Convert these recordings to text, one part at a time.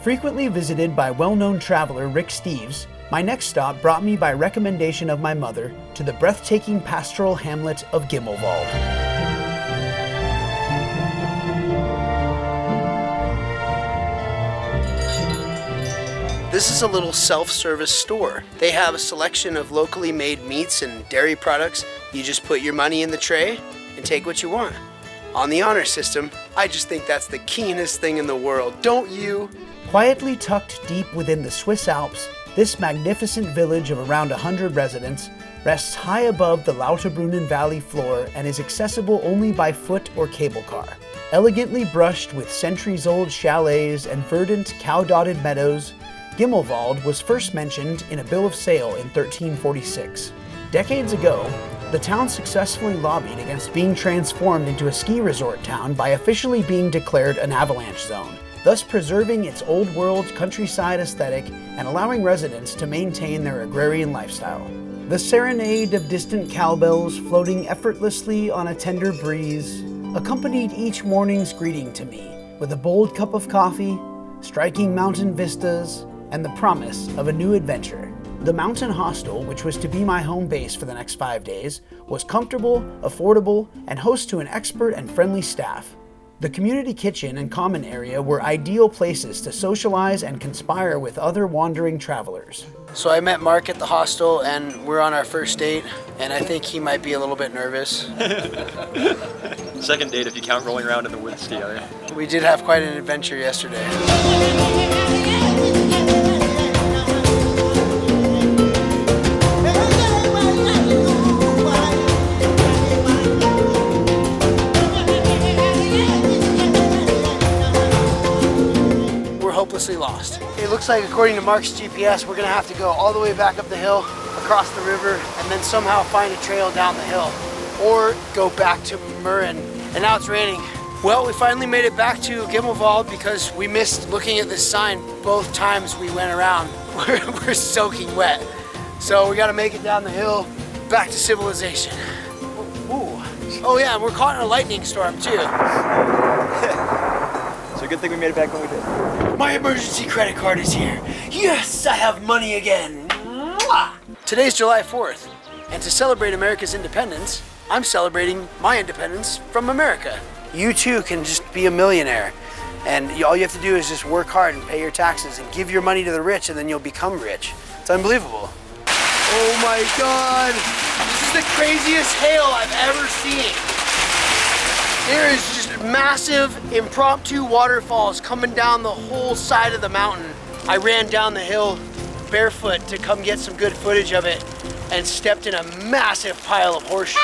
Frequently visited by well-known traveler Rick Steves, my next stop brought me by recommendation of my mother to the breathtaking pastoral hamlet of Gimmelwald. This is a little self-service store. They have a selection of locally made meats and dairy products. You just put your money in the tray and take what you want. On the honor system, I just think that's the keenest thing in the world, don't you? Quietly tucked deep within the Swiss Alps, this magnificent village of around 100 residents rests high above the Lauterbrunnen Valley floor and is accessible only by foot or cable car. Elegantly brushed with centuries-old chalets and verdant, cow-dotted meadows, Gimmelwald was first mentioned in a bill of sale in 1346. Decades ago, the town successfully lobbied against being transformed into a ski resort town by officially being declared an avalanche zone, thus preserving its old-world countryside aesthetic and allowing residents to maintain their agrarian lifestyle. The serenade of distant cowbells floating effortlessly on a tender breeze accompanied each morning's greeting to me with a bold cup of coffee, striking mountain vistas, and the promise of a new adventure. The mountain hostel, which was to be my home base for the next 5 days, was comfortable, affordable, and host to an expert and friendly staff. The community kitchen and common area were ideal places to socialize and conspire with other wandering travelers. So I met Mark at the hostel and we're on our first date, and I think he might be a little bit nervous. Second date if you count rolling around in the woods together. We did have quite an adventure yesterday. Hopelessly lost. It looks like, according to Mark's GPS, we're gonna have to go all the way back up the hill, across the river, and then somehow find a trail down the hill, or go back to Murren. And now it's raining. Well, we finally made it back to Gimmelwald because we missed looking at this sign both times we went around. We're soaking wet. So we gotta make it down the hill, back to civilization. Ooh. Oh yeah, and we're caught in a lightning storm too. So good thing we made it back when we did. My emergency credit card is here. Yes, I have money again. Mwah! Today's July 4th, and to celebrate America's independence, I'm celebrating my independence from America. You too can just be a millionaire, and all you have to do is just work hard and pay your taxes and give your money to the rich, and then you'll become rich. It's unbelievable. Oh my God, this is the craziest hail I've ever seen. There is just massive impromptu waterfalls coming down the whole side of the mountain. I ran down the hill barefoot to come get some good footage of it and stepped in a massive pile of horse shit.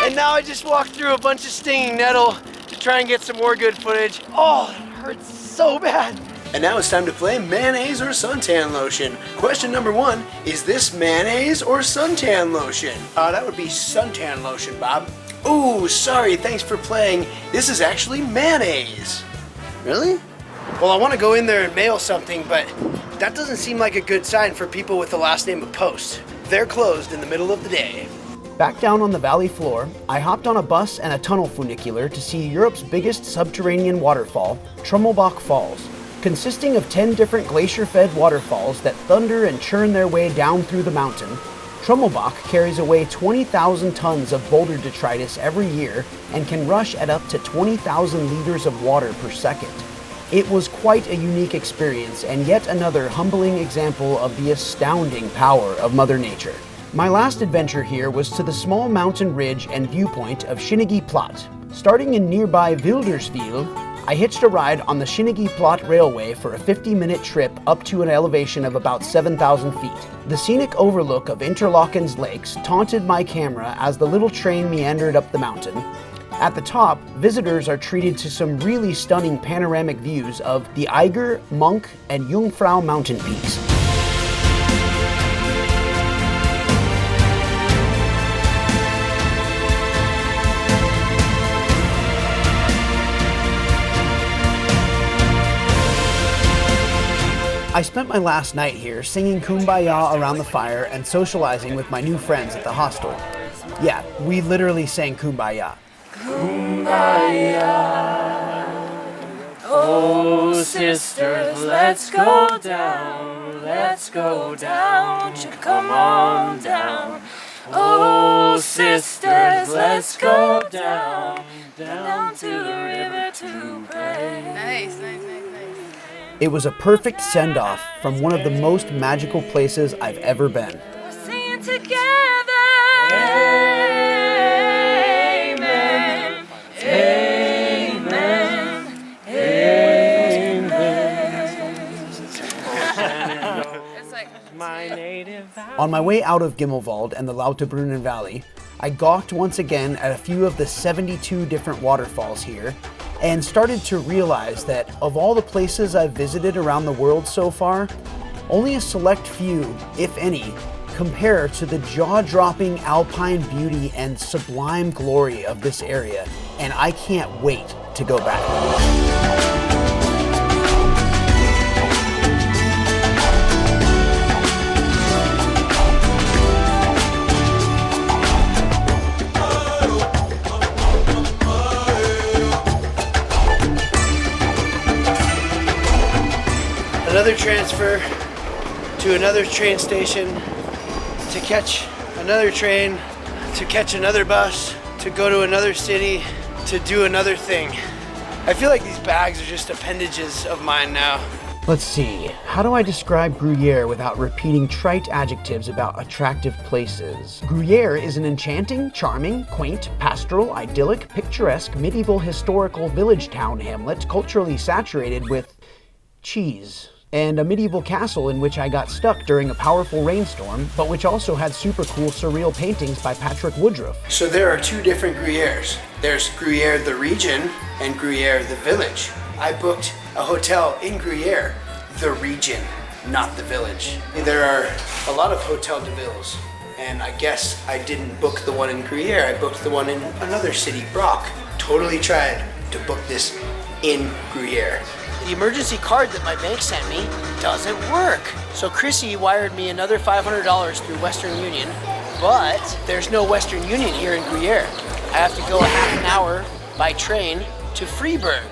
And now I just walked through a bunch of stinging nettle to try and get some more good footage. Oh, it hurts so bad. And now it's time to play mayonnaise or suntan lotion. Question number 1, is this mayonnaise or suntan lotion? That would be suntan lotion, Bob. Ooh, sorry, thanks for playing. This is actually mayonnaise. Really? Well, I want to go in there and mail something, but that doesn't seem like a good sign for people with the last name of Post. They're closed in the middle of the day. Back down on the valley floor, I hopped on a bus and a tunnel funicular to see Europe's biggest subterranean waterfall, Trommelbach Falls. Consisting of 10 different glacier-fed waterfalls that thunder and churn their way down through the mountain, Trommelbach carries away 20,000 tons of boulder detritus every year and can rush at up to 20,000 liters of water per second. It was quite a unique experience and yet another humbling example of the astounding power of Mother Nature. My last adventure here was to the small mountain ridge and viewpoint of Schinnige Platt. Starting in nearby Wilderswil, I hitched a ride on the Schinnige Platt Railway for a 50-minute trip up to an elevation of about 7,000 feet. The scenic overlook of Interlaken's lakes taunted my camera as the little train meandered up the mountain. At the top, visitors are treated to some really stunning panoramic views of the Eiger, Monk, and Jungfrau mountain peaks. I spent my last night here singing Kumbaya around the fire and socializing with my new friends at the hostel. Yeah, we literally sang Kumbaya. Kumbaya, oh sisters, let's go down, let's go down, won't you come on down? Oh, sisters, let's go down, down to the river to pray. Nice. It was a perfect send-off from one of the most magical places I've ever been. We're singing together. Amen. Amen. It's like My native valley. On my way out of Gimmelwald and the Lauterbrunnen Valley, I gawked once again at a few of the 72 different waterfalls here and started to realize that of all the places I've visited around the world so far, only a select few, if any, compare to the jaw-dropping alpine beauty and sublime glory of this area, and I can't wait to go back. Another transfer to another train station to catch another train, to catch another bus, to go to another city, to do another thing. I feel like these bags are just appendages of mine now. Let's see, how do I describe Gruyére without repeating trite adjectives about attractive places? Gruyére is an enchanting, charming, quaint, pastoral, idyllic, picturesque, medieval, historical village town hamlet culturally saturated with cheese. And a medieval castle in which I got stuck during a powerful rainstorm, but which also had super cool surreal paintings by Patrick Woodruff. So there are two different Gruyères. There's Gruyère the region and Gruyère the village. I booked a hotel in Gruyère, the region, not the village. There are a lot of Hotel de Villes, and I guess I didn't book the one in Gruyère, I booked the one in another city, Brock. Totally tried to book this in Gruyère. The emergency card that my bank sent me doesn't work. So Chrissy wired me another $500 through Western Union, but there's no Western Union here in Gruyère. I have to go a half an hour by train to Freiburg.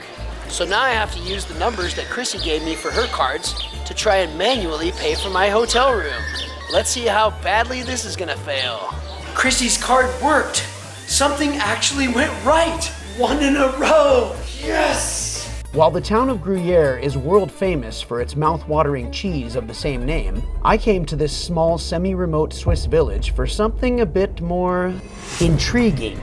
So now I have to use the numbers that Chrissy gave me for her cards to try and manually pay for my hotel room. Let's see how badly this is gonna fail. Chrissy's card worked. Something actually went right. One in a row. Yes! While the town of Gruyère is world famous for its mouth-watering cheese of the same name, I came to this small, semi-remote Swiss village for something a bit more intriguing.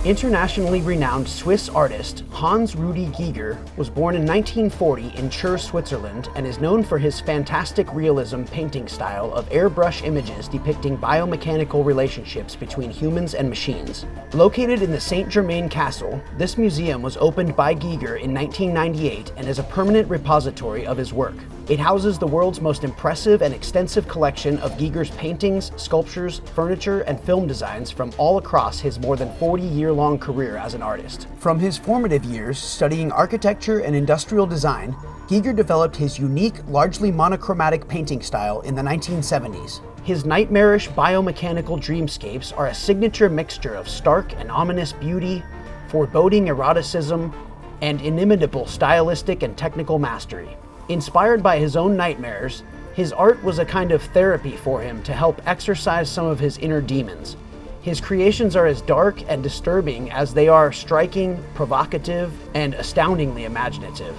Internationally renowned Swiss artist Hans Rudi Giger was born in 1940 in Chur, Switzerland, and is known for his fantastic realism painting style of airbrush images depicting biomechanical relationships between humans and machines. Located in the Saint-Germain Castle, this museum was opened by Giger in 1998 and is a permanent repository of his work. It houses the world's most impressive and extensive collection of Giger's paintings, sculptures, furniture, and film designs from all across his more than 40-year-long career as an artist. From his formative years studying architecture and industrial design, Giger developed his unique, largely monochromatic painting style in the 1970s. His nightmarish biomechanical dreamscapes are a signature mixture of stark and ominous beauty, foreboding eroticism, and inimitable stylistic and technical mastery. Inspired by his own nightmares, his art was a kind of therapy for him to help exorcise some of his inner demons. His creations are as dark and disturbing as they are striking, provocative, and astoundingly imaginative.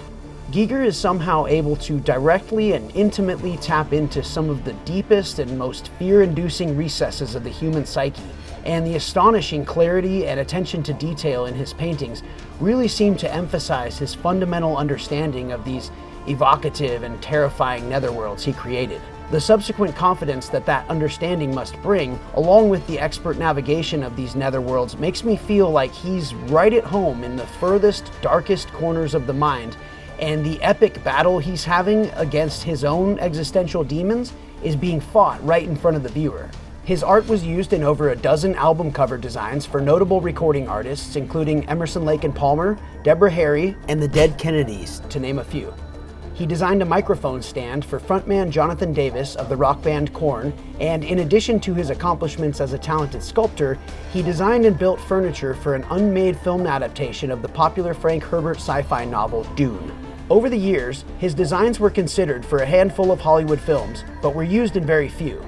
Giger is somehow able to directly and intimately tap into some of the deepest and most fear-inducing recesses of the human psyche, and the astonishing clarity and attention to detail in his paintings really seem to emphasize his fundamental understanding of these evocative and terrifying netherworlds he created. The subsequent confidence that that understanding must bring, along with the expert navigation of these netherworlds, makes me feel like he's right at home in the furthest, darkest corners of the mind, and the epic battle he's having against his own existential demons is being fought right in front of the viewer. His art was used in over a dozen album cover designs for notable recording artists, including Emerson, Lake and Palmer, Deborah Harry, and the Dead Kennedys, to name a few. He designed a microphone stand for frontman Jonathan Davis of the rock band Korn, and in addition to his accomplishments as a talented sculptor, he designed and built furniture for an unmade film adaptation of the popular Frank Herbert sci-fi novel Dune. Over the years, his designs were considered for a handful of Hollywood films, but were used in very few.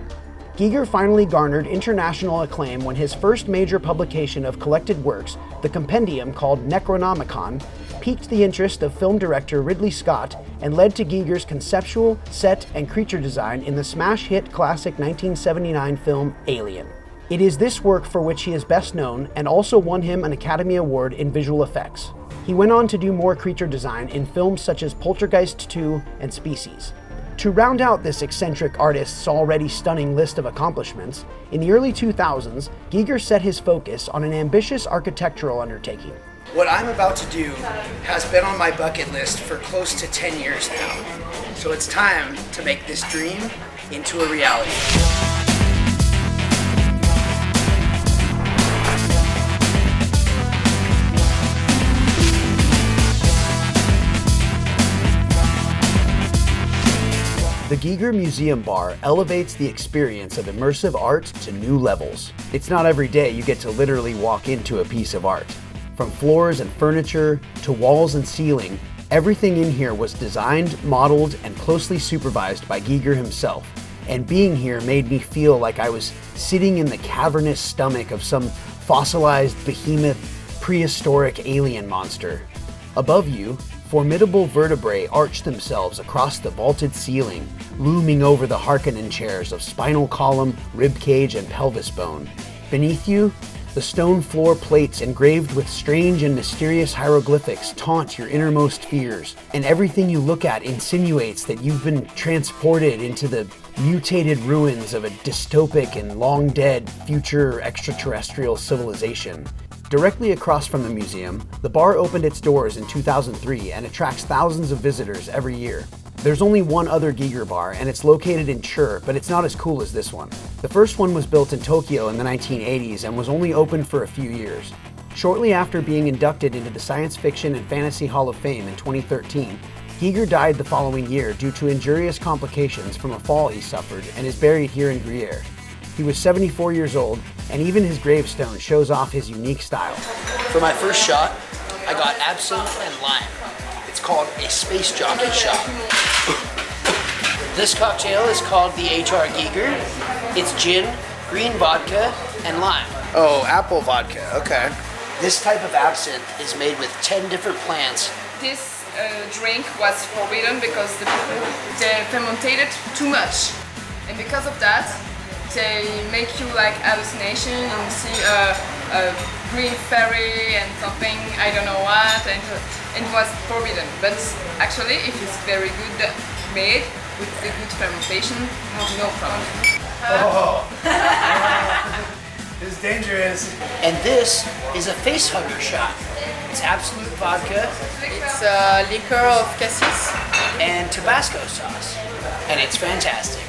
Giger finally garnered international acclaim when his first major publication of collected works, the compendium called Necronomicon, piqued the interest of film director Ridley Scott and led to Giger's conceptual, set, and creature design in the smash hit classic 1979 film Alien. It is this work for which he is best known and also won him an Academy Award in visual effects. He went on to do more creature design in films such as Poltergeist 2 and Species. To round out this eccentric artist's already stunning list of accomplishments, in the early 2000s, Giger set his focus on an ambitious architectural undertaking. What I'm about to do has been on my bucket list for close to 10 years now. So it's time to make this dream into a reality. The Giger Museum Bar elevates the experience of immersive art to new levels. It's not every day you get to literally walk into a piece of art. From floors and furniture to walls and ceiling, everything in here was designed, modeled, and closely supervised by Giger himself. And being here made me feel like I was sitting in the cavernous stomach of some fossilized behemoth, prehistoric alien monster. Above you, formidable vertebrae arch themselves across the vaulted ceiling, looming over the Harkonnen chairs of spinal column, rib cage, and pelvis bone. Beneath you, the stone floor plates engraved with strange and mysterious hieroglyphics taunt your innermost fears, and everything you look at insinuates that you've been transported into the mutated ruins of a dystopic and long-dead future extraterrestrial civilization. Directly across from the museum, the bar opened its doors in 2003 and attracts thousands of visitors every year. There's only one other Giger bar, and it's located in Chur, but it's not as cool as this one. The first one was built in Tokyo in the 1980s and was only open for a few years. Shortly after being inducted into the Science Fiction and Fantasy Hall of Fame in 2013, Giger died the following year due to injurious complications from a fall he suffered and is buried here in Gruyére. He was 74 years old, and even his gravestone shows off his unique style. For my first shot, I got absinthe and lime. It's called a space jockey shot. This cocktail is called the HR Giger. It's gin, green vodka, and lime. Oh, apple vodka, okay. This type of absinthe is made with 10 different plants. This drink was forbidden because the people, they fermented too much. And because of that, they make you like hallucination and see a green fairy and something, I don't know what, and it was forbidden. But actually, if it's very good made with the good fermentation, you have no problem. Oh, it's dangerous. And this is a face hugger shot. It's absolute vodka. It's liquor of cassis and Tabasco sauce, and it's fantastic.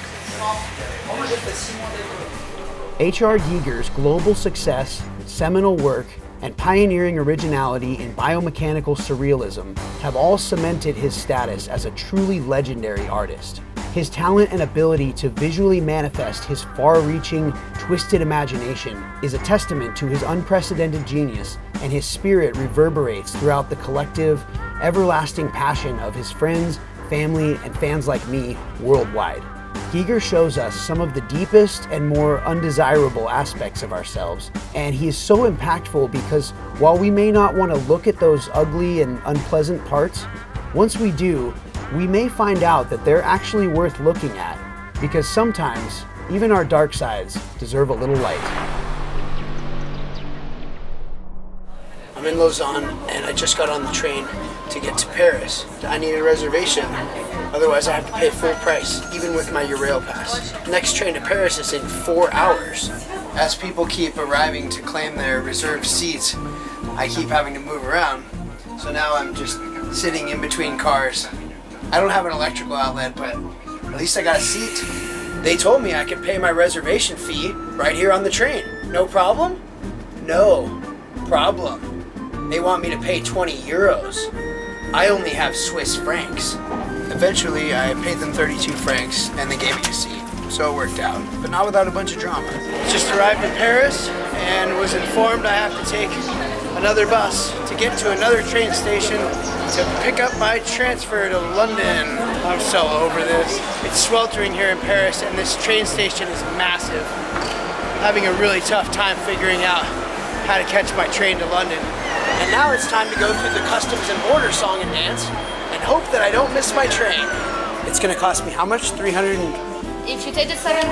H.R. Giger's global success, seminal work, and pioneering originality in biomechanical surrealism have all cemented his status as a truly legendary artist. His talent and ability to visually manifest his far-reaching, twisted imagination is a testament to his unprecedented genius, and his spirit reverberates throughout the collective, everlasting passion of his friends, family, and fans like me worldwide. Giger shows us some of the deepest and more undesirable aspects of ourselves, and he is so impactful because while we may not want to look at those ugly and unpleasant parts, once we do, we may find out that they're actually worth looking at, because sometimes even our dark sides deserve a little light. I'm in Lausanne and I just got on the train to get to Paris. I need a reservation, otherwise I have to pay full price, even with my Eurail pass. Next train to Paris is in 4 hours. As people keep arriving to claim their reserved seats, I keep having to move around. So now I'm just sitting in between cars. I don't have an electrical outlet, but at least I got a seat. They told me I could pay my reservation fee right here on the train. No problem? No problem. They want me to pay 20 euros. I only have Swiss francs. Eventually, I paid them 32 francs and they gave me a seat. So it worked out, but not without a bunch of drama. Just arrived in Paris and was informed I have to take another bus to get to another train station to pick up my transfer to London. I'm so over this. It's sweltering here in Paris and this train station is massive. Having a really tough time figuring out how to catch my train to London. And now it's time to go through the customs and border song and dance and hope that I don't miss my train. It's gonna cost me how much? 300 If you take the 7:12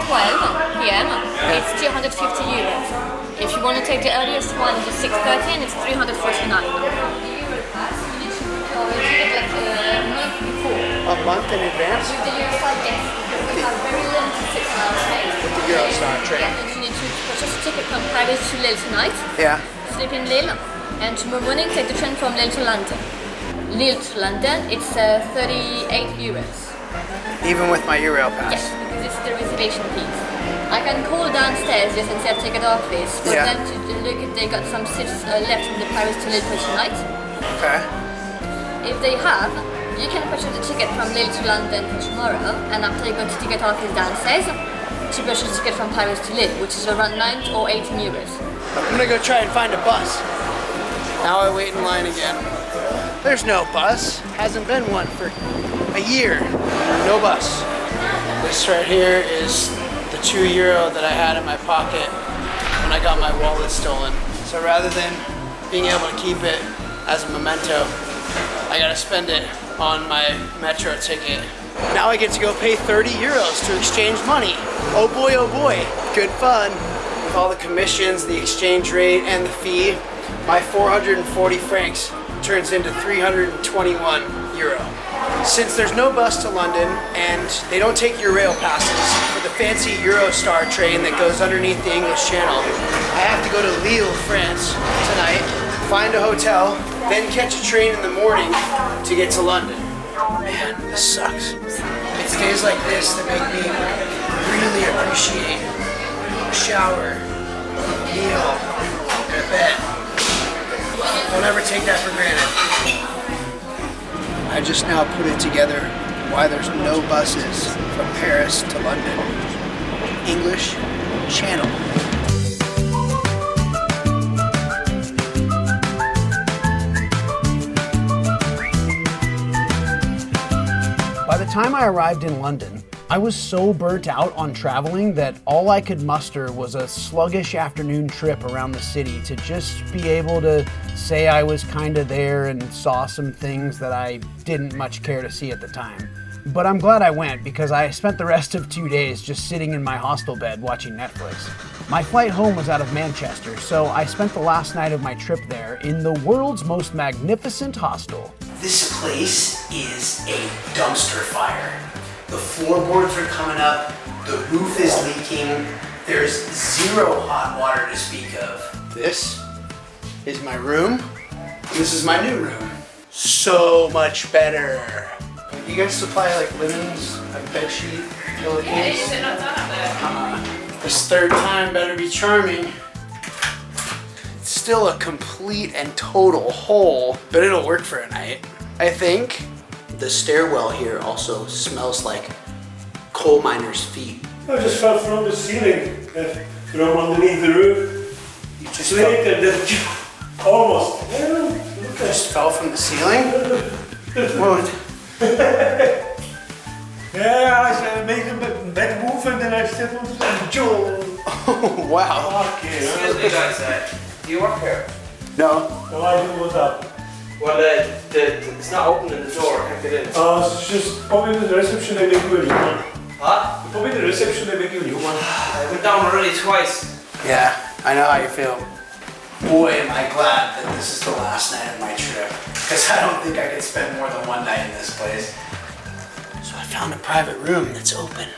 p.m., it's 250 euros. If you want to take the earliest one, the 6:13, it's 349. A month in advance? With the Eurostar, yes. We have very limited 6 hours late. With the Eurostar train. You need to purchase a ticket from Paris to Lille tonight. Yeah. Sleep in Lille, and tomorrow morning take the train from Lille to London. Lille to London, it's 38 euros. Even with my Eurail pass? Yes, because it's the reservation fees. I can call downstairs just and say I've taken office, but Yeah. then to look if they got some seats left from the Paris to Lille for tonight. Okay. If they have, you can purchase a ticket from Lille to London for tomorrow, and after you go to ticket office downstairs, to purchase a ticket from Paris to Lille, which is around 9 or 18 euros. I'm gonna go try and find a bus. Now I wait in line again. There's no bus. Hasn't been one for a year. No bus. This right here is the 2 euro that I had in my pocket when I got my wallet stolen. So rather than being able to keep it as a memento, I gotta spend it on my metro ticket. Now I get to go pay 30 euros to exchange money. Oh boy, good fun. With all the commissions, the exchange rate, and the fee, my 440 francs turns into 321 euro. Since there's no bus to London and they don't take your rail passes for the fancy Eurostar train that goes underneath the English Channel, I have to go to Lille, France tonight, find a hotel, then catch a train in the morning to get to London. Man, this sucks. It's days like this that make me really appreciate a shower, a meal, and a bed. Don't ever take that for granted. I just now put it together why there's no buses from Paris to London. English Channel. By the time I arrived in London, I was so burnt out on traveling that all I could muster was a sluggish afternoon trip around the city to just be able to say I was kinda there and saw some things that I didn't much care to see at the time. But I'm glad I went because I spent the rest of 2 days just sitting in my hostel bed watching Netflix. My flight home was out of Manchester, so I spent the last night of my trip there in the world's most magnificent hostel. This place is a dumpster fire. The floorboards are coming up, the roof is leaking, there's zero hot water to speak of. This is my room, this is my new room. So much better. You guys supply like linens, like bed sheet, pillowcase? This third time better be charming. It's still a complete and total hole, but it'll work for a night. I think. The stairwell here also smells like coal miners' feet. I just fell from the ceiling, from underneath the roof. You just Almost. just fell from the ceiling? What? Yeah, I made a bad move and then I stepped on the jaw. Oh, wow. Okay. Excuse me guys, do you work here? No. No, I do what's up. Well, it's not opening the door, I can't get in. It's just probably the reception they make you a new one. Huh? Probably the reception they make you a new one. I went down already twice. Yeah, I know how you feel. Boy, am I glad that this is the last night of my trip. Because I don't think I could spend more than one night in this place. So I found a private room that's open.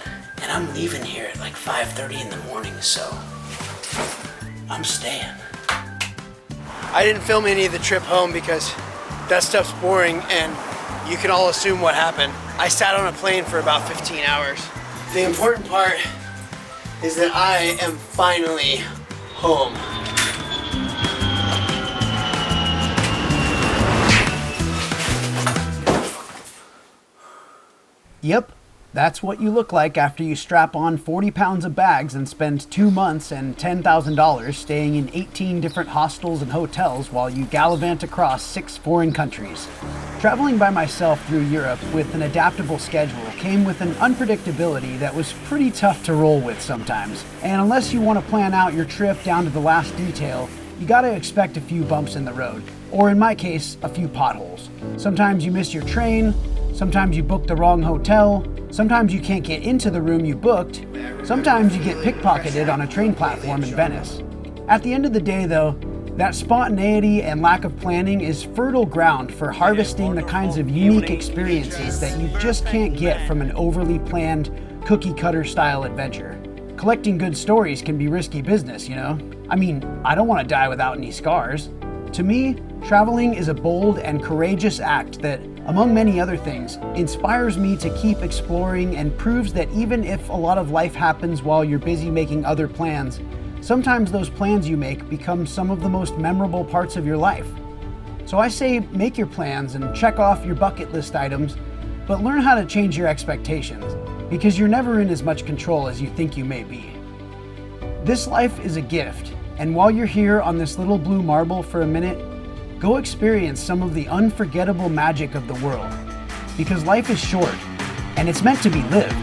And I'm leaving here at like 5:30 in the morning, so I'm staying. I didn't film any of the trip home because that stuff's boring and you can all assume what happened. I sat on a plane for about 15 hours. The important part is that I am finally home. Yep, that's what you look like after you strap on 40 pounds of bags and spend 2 months and $10,000 staying in 18 different hostels and hotels while you gallivant across 6 foreign countries. Traveling by myself through Europe with an adaptable schedule came with an unpredictability that was pretty tough to roll with sometimes. And unless you want to plan out your trip down to the last detail, you gotta expect a few bumps in the road. Or in my case, a few potholes. Sometimes you miss your train, sometimes you book the wrong hotel, sometimes you can't get into the room you booked, sometimes you get pickpocketed on a train platform in Venice. At the end of the day though, that spontaneity and lack of planning is fertile ground for harvesting the kinds of unique experiences that you just can't get from an overly planned, cookie-cutter style adventure. Collecting good stories can be risky business, you know? I mean, I don't want to die without any scars. To me, traveling is a bold and courageous act that, among many other things, inspires me to keep exploring and proves that even if a lot of life happens while you're busy making other plans, sometimes those plans you make become some of the most memorable parts of your life. So I say make your plans and check off your bucket list items, but learn how to change your expectations, because you're never in as much control as you think you may be. This life is a gift, and while you're here on this little blue marble for a minute, go experience some of the unforgettable magic of the world, because life is short, and it's meant to be lived.